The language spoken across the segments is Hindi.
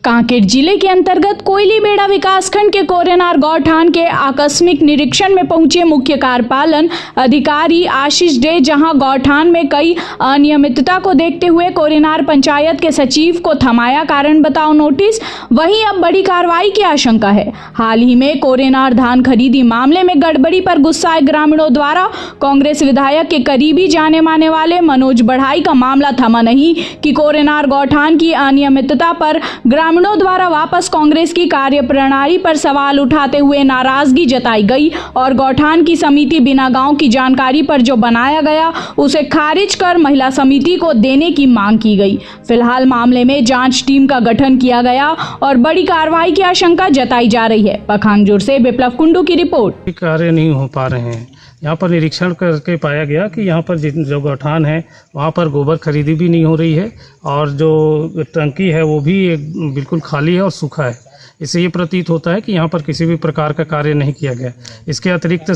कांकेर जिले के अंतर्गत कोयलीबेड़ा विकासखंड के कोरेनार गौठान के आकस्मिक निरीक्षण में पहुंचे मुख्य कार्यपालन अधिकारी आशीष डे, जहां गौठान में कई अनियमितता को देखते हुए कोरेनार पंचायत के सचिव को थमाया कारण बताओ नोटिस। वहीं अब बड़ी कार्रवाई की आशंका है। हाल ही में कोरेनार धान खरीदी मामले में गड़बड़ी पर गुस्साए ग्रामीणों द्वारा कांग्रेस विधायक के करीबी जाने माने वाले मनोज बढ़ाई का मामला थमा नहीं कि कोरेनार गौठान की अनियमितता पर ग्रामीणों द्वारा वापस कांग्रेस की कार्यप्रणाली पर सवाल उठाते हुए नाराजगी जताई गई और गौठान की समिति बिना गांव की जानकारी पर जो बनाया गया उसे खारिज कर महिला समिति को देने की मांग की गई। फिलहाल मामले में जांच टीम का गठन किया गया और बड़ी कार्रवाई की आशंका जताई जा रही है। पखांजूर से विप्लव कुंडू की रिपोर्ट। कार्य नहीं हो पा रहे हैं। यहाँ पर निरीक्षण करके पाया गया कि यहाँ पर जो गौठान है वहाँ पर गोबर खरीदी भी नहीं हो रही है और जो टंकी है वो भी बिल्कुल खाली है और सूखा है। इससे ये प्रतीत होता है कि यहाँ पर किसी भी प्रकार का कार्य नहीं किया गया। इसके अतिरिक्त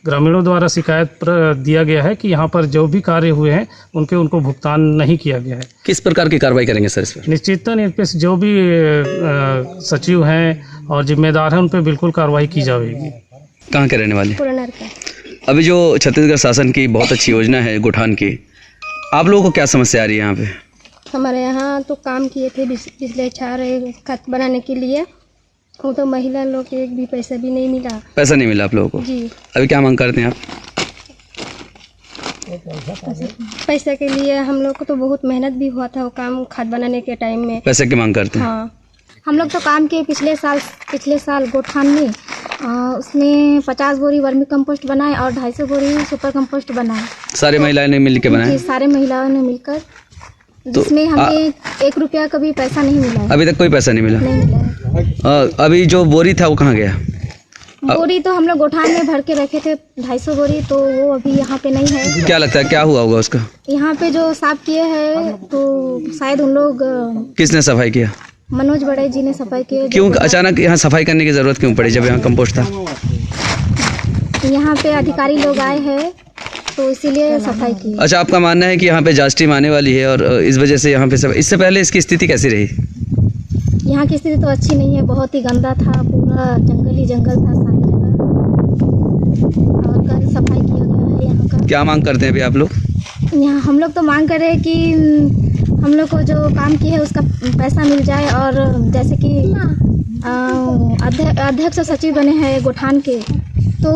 ग्रामीणों द्वारा शिकायत दिया गया है कि यहाँ पर जो भी कार्य हुए हैं उनको भुगतान नहीं किया गया है। किस प्रकार की कार्रवाई करेंगे सर इस पर? निश्चितता इन पे जो भी सचिव हैं और जिम्मेदार हैं उन पर बिल्कुल कार्रवाई की जाएगी। कहाँ के रहने वाले? कोरेनार का। अभी जो छत्तीसगढ़ शासन की बहुत अच्छी योजना है गौठान की, आप लोगों को क्या समस्या आ रही है यहाँ पे? हमारे यहाँ तो काम किए थे पिछले 4 खत बनाने के लिए, वो तो महिला लोग के एक भी पैसा भी नहीं मिला। पैसा नहीं मिला आप लोगों को? जी। अभी क्या मांग करते हैं आप? पैसे के लिए हम लोग को तो बहुत मेहनत भी हुआ था वो काम खाद बनाने के टाइम में। पैसे की मांग करते हैं? हाँ, हम लोग तो काम किए पिछले साल गौठान में। उसमें 50 बोरी वर्मी कंपोस्ट बनाए और 250 बोरी सुपर कंपोस्ट बनाए। सारी महिलाएं ने मिल के बनाए? सारे महिलाओं ने मिलकर, जिसमें हमें 1 रुपया का भी पैसा नहीं मिला। अभी तक कोई पैसा नहीं मिला? नहीं मिला। अभी जो बोरी था वो कहाँ गया? बोरी तो हम लोग गौठान में भर के रखे थे 250 बोरी, तो वो अभी यहाँ पे नहीं है। क्या लगता है क्या हुआ होगा उसका? यहाँ पे जो साफ किए हैं तो शायद उन लोग। किसने सफाई किया? मनोज बढ़ाई जी ने सफाई की। क्यों अचानक यहाँ सफाई करने की जरूरत क्यों पड़ी जब यहाँ कंपोस्ट था? यहाँ पे अधिकारी लोग आए हैं तो इसीलिए सफाई की। अच्छा, आपका मानना है कि यहाँ पे जांच टीम आने वाली है और इस वजह से यहाँ पे इससे पहले इसकी स्थिति कैसी रही? यहाँ की स्थिति तो अच्छी नहीं है, बहुत ही गंदा था, पूरा जंगल ही जंगल था सारी जगह, और कल सफाई किया गया है यहाँ का। क्या मांग करते हैं अभी आप लोग? यहाँ हम लोग तो मांग कर रहे हैं कि हम लोग को जो काम किया है उसका पैसा मिल जाए, और जैसे कि अध्यक्ष सचिव बने हैं गौठान के, तो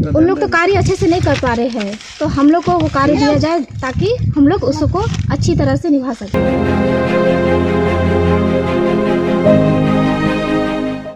उन लोग तो कार्य अच्छे से नहीं कर पा रहे हैं, तो हम लोग को वो कार्य दिया जाए ताकि हम लोग उसको अच्छी तरह से निभा सकें।